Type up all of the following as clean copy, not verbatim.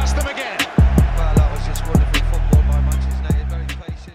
trust them again. Well, that was just wonderful football by Manchester United, very patient.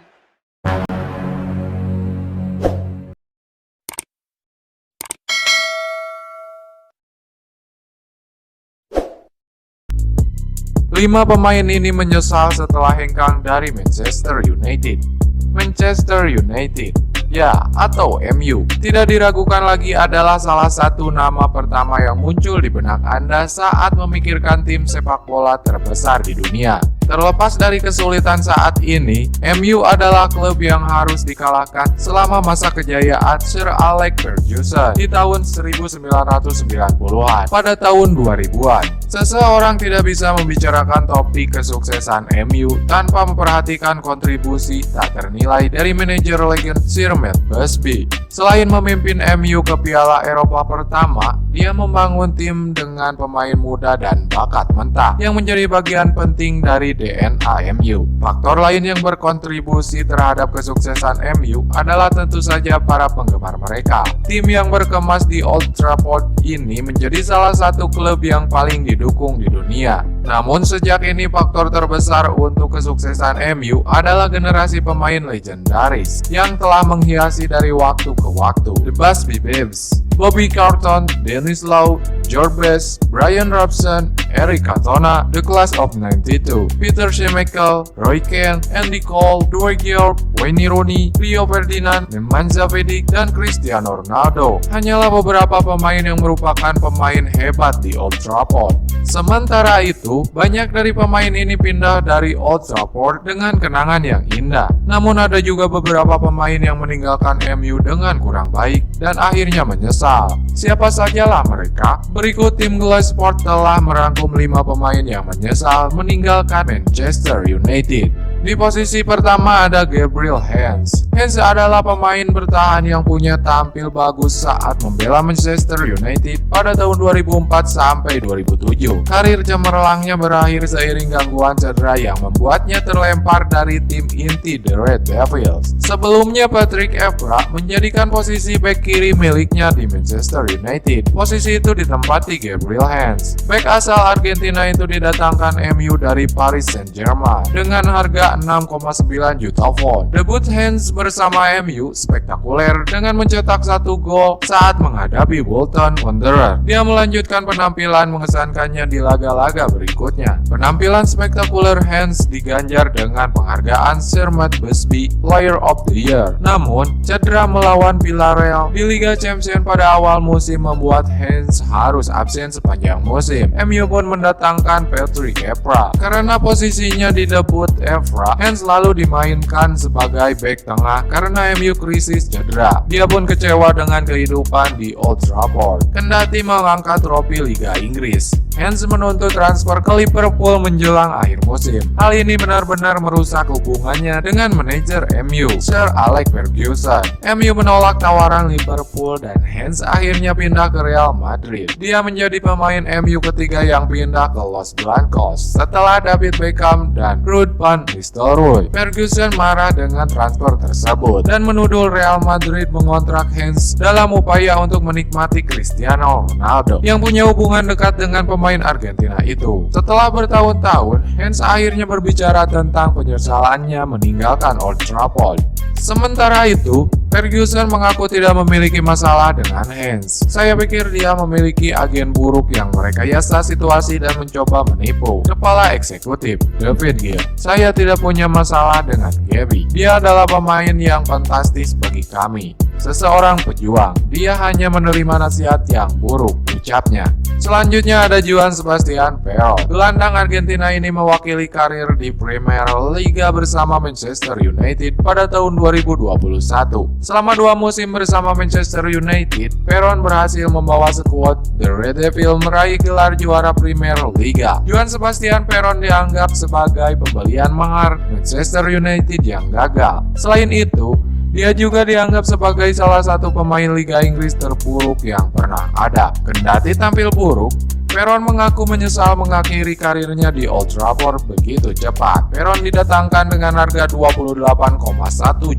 5 pemain ini menyesal setelah hengkang dari Manchester United. Manchester United, ya, atau MU, tidak diragukan lagi adalah salah satu nama pertama yang muncul di benak Anda saat memikirkan tim sepak bola terbesar di dunia. Terlepas dari kesulitan saat ini, MU adalah klub yang harus dikalahkan selama masa kejayaan Sir Alex Ferguson di tahun 1990-an. Pada tahun 2000-an, seseorang tidak bisa membicarakan topik kesuksesan MU tanpa memperhatikan kontribusi tak ternilai dari manajer legend Sir Matt Busby. Selain memimpin MU ke Piala Eropa pertama, dia membangun tim dengan pemain muda dan bakat mentah yang menjadi bagian penting dari DNA MU. Faktor lain yang berkontribusi terhadap kesuksesan MU adalah tentu saja para penggemar mereka. Tim yang berkemas di Old Trafford ini menjadi salah satu klub yang paling didukung di dunia. Namun sejak ini faktor terbesar untuk kesuksesan MU adalah generasi pemain legendaris yang telah menghiasi dari waktu ke waktu. The Busby Babes, Bobby Charlton, Dennis Law, George Best, Brian Robson, Eric Cantona, The Class of 92, Peter Schmeichel, Roy Keane, Andy Cole, Dwight Yorke, Wayne Rooney, Rio Ferdinand, Nemanja Vidic, dan Cristiano Ronaldo hanyalah beberapa pemain yang merupakan pemain hebat di Old Trafford. Sementara itu, banyak dari pemain ini pindah dari Old Trafford dengan kenangan yang indah. Namun ada juga beberapa pemain yang meninggalkan MU dengan kurang baik dan akhirnya menyesal. Siapa sajalah mereka? Berikut tim Glass Sport telah merangkum 5 pemain yang menyesal meninggalkan Manchester United. Di posisi pertama ada Gabriel Heinze. Heinze adalah pemain bertahan yang punya tampil bagus saat membela Manchester United pada tahun 2004 sampai 2007. Karir cemerlangnya berakhir seiring gangguan cedera yang membuatnya terlempar dari tim inti The Red Devils. Sebelumnya Patrick Evra menjadikan posisi bek kiri miliknya di Manchester United. Posisi itu ditempati Gabriel Heinze. Bek asal Argentina itu didatangkan MU dari Paris Saint-Germain dengan harga 6,9 juta pound. Debut Heinze bersama MU spektakuler dengan mencetak 1 gol saat menghadapi Bolton Wanderers. Dia melanjutkan penampilan mengesankannya di laga-laga berikutnya. Penampilan spektakuler Heinze diganjar dengan penghargaan Sir Matt Busby Player of the Year. Namun, cedera melawan Villarreal di Liga Champions pada awal musim membuat Heinze harus absen sepanjang musim. MU pun mendatangkan Patrick Evra. Karena posisinya di debut Evra, Heinze selalu dimainkan sebagai bek tengah karena MU krisis cedera. Dia pun kecewa dengan kehidupan di Old Trafford. Kendati mengangkat trofi Liga Inggris, Heinze menuntut transfer ke Liverpool menjelang akhir musim. Hal ini benar-benar merusak hubungannya dengan manajer MU, Sir Alex Ferguson. MU menolak tawaran Liverpool dan Heinze akhirnya pindah ke Real Madrid. Dia menjadi pemain MU ketiga yang pindah ke Los Blancos setelah David Beckham dan Ruud van Nistelrooy. Ferguson marah dengan transfer tersebut dan menuduh Real Madrid mengontrak Heinze dalam upaya untuk menikmati Cristiano Ronaldo yang punya hubungan dekat dengan pemain Argentina itu. Setelah bertahun-tahun, Heinze akhirnya berbicara tentang penyesalannya meninggalkan Old Trafford. Sementara itu, Ferguson mengaku tidak memiliki masalah dengan Heinze. Saya pikir dia memiliki agen buruk yang merekayasa situasi dan mencoba menipu. Kepala Eksekutif, David Gill. Saya tidak punya masalah dengan Gabby. Dia adalah pemain yang fantastis bagi kami. Seseorang pejuang. Dia hanya menerima nasihat yang buruk, ucapnya. Selanjutnya ada Joan Sebastian Veron. Gelandang Argentina ini mewakili karir di Premier Liga bersama Manchester United pada tahun 2021. Selama 2 musim bersama Manchester United, Veron berhasil membawa skuad The Red Devils meraih gelar juara Premier Liga. Joan Sebastian Veron dianggap sebagai pembelian mahar Manchester United yang gagal. Selain itu, dia juga dianggap sebagai salah satu pemain Liga Inggris terburuk yang pernah ada. Kendati tampil buruk, Peron mengaku menyesal mengakhiri karirnya di Old Trafford begitu cepat. Peron didatangkan dengan harga 28,1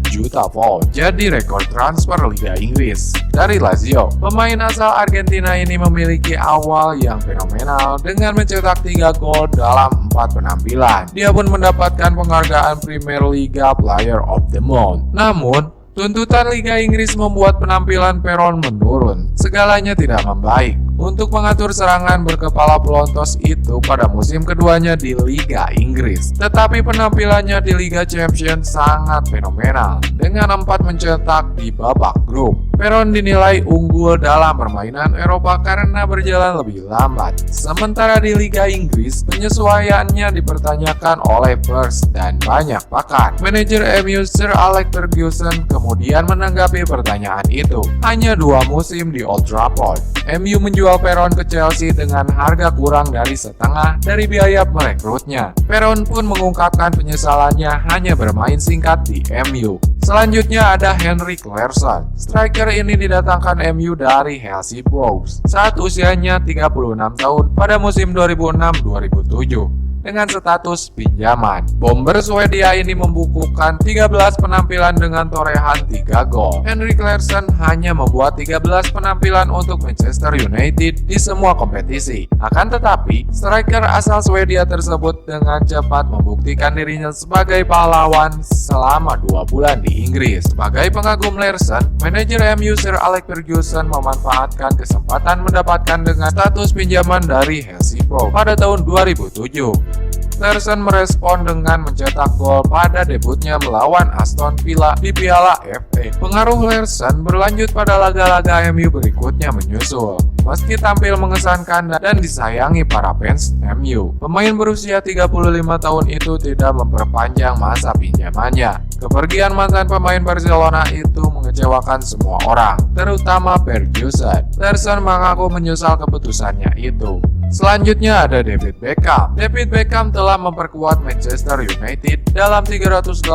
juta pound, jadi rekor transfer Liga Inggris. Dari Lazio, pemain asal Argentina ini memiliki awal yang fenomenal dengan mencetak 3 gol dalam 4 penampilan. Dia pun mendapatkan penghargaan Premier Liga Player of the Month. Namun, tuntutan Liga Inggris membuat penampilan Peron menurun. Segalanya tidak membaik untuk mengatur serangan berkepala pelontos itu pada musim keduanya di Liga Inggris. Tetapi penampilannya di Liga Champions sangat fenomenal dengan 4 mencetak di babak grup. Peron dinilai unggul dalam permainan Eropa karena berjalan lebih lambat. Sementara di Liga Inggris, penyesuaiannya dipertanyakan oleh Spurs dan banyak pakar. Manajer MU Sir Alex Ferguson kemudian menanggapi pertanyaan itu. Hanya 2 musim di Old Trafford, MU menjual Peron ke Chelsea dengan harga kurang dari setengah dari biaya merekrutnya. Peron pun mengungkapkan penyesalannya hanya bermain singkat di MU. Selanjutnya ada Henrik Larsson. Striker ini didatangkan MU dari Chelsea Blues saat usianya 36 tahun pada musim 2006-2007. Dengan status pinjaman, bomber Swedia ini membukukan 13 penampilan dengan torehan 3 gol. Henrik Larsson hanya membuat 13 penampilan untuk Manchester United di semua kompetisi. Akan tetapi, striker asal Swedia tersebut dengan cepat membuktikan dirinya sebagai pahlawan selama 2 bulan di Inggris. Sebagai pengagum Larsson, manajer MU Sir Alex Ferguson memanfaatkan kesempatan mendapatkan dengan status pinjaman dari Chelsea Pro pada tahun 2007. Larsson merespon dengan mencetak gol pada debutnya melawan Aston Villa di Piala FA. Pengaruh Larsson berlanjut pada laga-laga MU berikutnya menyusul. Meski tampil mengesankan dan disayangi para fans MU, pemain berusia 35 tahun itu tidak memperpanjang masa pinjamannya. Kepergian mantan pemain Barcelona itu mengecewakan semua orang, terutama Ferguson. Larsson mengaku menyesal keputusannya itu. Selanjutnya ada David Beckham. David Beckham telah memperkuat Manchester United dalam 389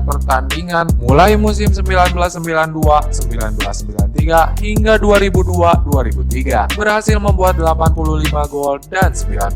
pertandingan mulai musim 1992, 1993 hingga 2002-2003. Berhasil membuat 85 gol dan 98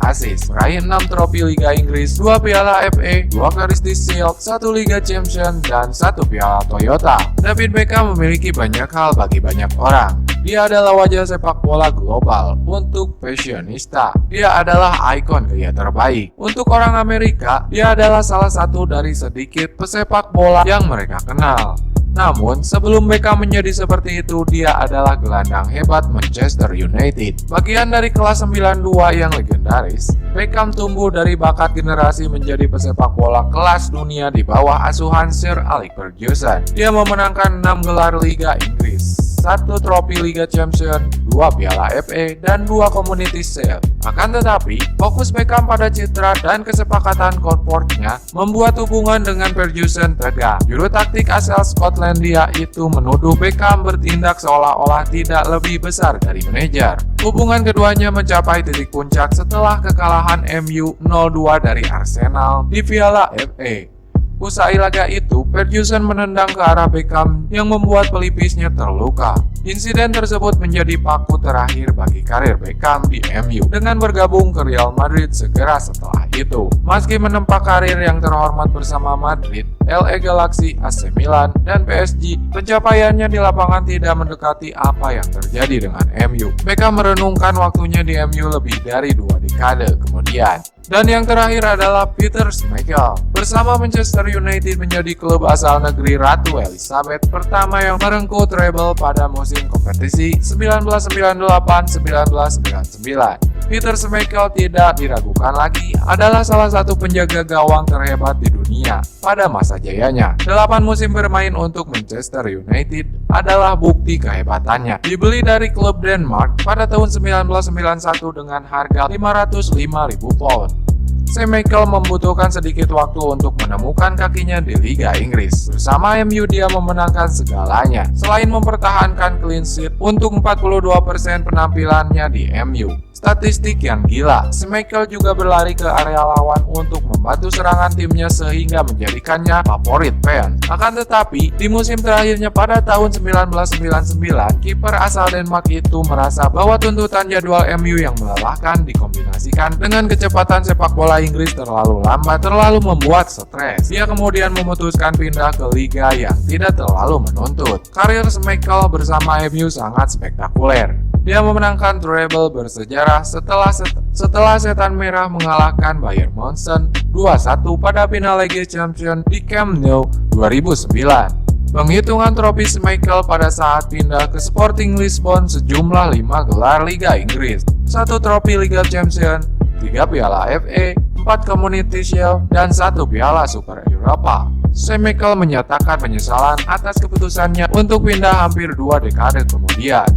assist. Meraih 6 trofi Liga Inggris, 2 Piala FA, 2 Charity Shield, 1 Liga Champions, dan 1 Piala Toyota. David Beckham memiliki banyak hal bagi banyak orang. Dia adalah wajah sepak bola global. Untuk fashionista, dia adalah ikon gaya terbaik. Untuk orang Amerika, dia adalah salah satu dari sedikit pesepak bola yang mereka kenal. Namun, sebelum Beckham menjadi seperti itu, dia adalah gelandang hebat Manchester United. Bagian dari kelas 92 yang legendaris, Beckham tumbuh dari bakat generasi menjadi pesepak bola kelas dunia di bawah asuhan Sir Alex Ferguson. Dia memenangkan 6 gelar Liga Inggris, 1 trofi Liga Champions, 2 Piala FA, dan 2 Community Shield. Akan tetapi, fokus Beckham pada citra dan kesepakatan korpornya membuat hubungan dengan Ferguson tegang. Juru taktik asal Skotlandia itu menuduh Beckham bertindak seolah-olah tidak lebih besar dari manajer. Hubungan keduanya mencapai titik puncak setelah kekalahan MU 0-2 dari Arsenal di Piala FA. Usai laga itu, Ferguson menendang ke arah Beckham yang membuat pelipisnya terluka. Insiden tersebut menjadi paku terakhir bagi karir Beckham di MU dengan bergabung ke Real Madrid segera setelah itu. Meski menempa karir yang terhormat bersama Madrid, LA Galaxy, AC Milan, dan PSG, pencapaiannya di lapangan tidak mendekati apa yang terjadi dengan MU. Beckham merenungkan waktunya di MU lebih dari 2 dekade kemudian. Dan yang terakhir adalah Peter Schmeichel. Bersama Manchester United menjadi klub asal negeri Ratu Elizabeth pertama yang merengkuh treble pada musim kompetisi 1998-1999. Peter Schmeichel tidak diragukan lagi adalah salah satu penjaga gawang terhebat di dunia pada masa jayanya. 8 musim bermain untuk Manchester United adalah bukti kehebatannya. Dibeli dari klub Denmark pada tahun 1991 dengan harga 505.000 pound. Schmeichel membutuhkan sedikit waktu untuk menemukan kakinya di Liga Inggris. Bersama MU dia memenangkan segalanya. Selain mempertahankan clean sheet untuk 42% penampilannya di MU, statistik yang gila. Schmeichel juga berlari ke area lawan untuk membantu serangan timnya sehingga menjadikannya favorit fans. Akan tetapi, di musim terakhirnya pada tahun 1999, kiper asal Denmark itu merasa bahwa tuntutan jadwal MU yang melelahkan dikombinasikan dengan kecepatan sepak bola Inggris terlalu lambat terlalu membuat stres. Dia kemudian memutuskan pindah ke liga yang tidak terlalu menuntut. Karir Schmeichel bersama MU sangat spektakuler. Dia memenangkan treble bersejarah setelah Setan Merah mengalahkan Bayern Munchen 2-1 pada final Liga Champions di Camp Nou 2009. Penghitungan trofi Schmeichel pada saat pindah ke Sporting Lisbon sejumlah 5 gelar Liga Inggris, 1 trofi Liga Champions, 3 piala FA, 4 Community Shield, dan 1 piala Super Eropa. Schmeichel menyatakan penyesalan atas keputusannya untuk pindah hampir 2 dekade kemudian.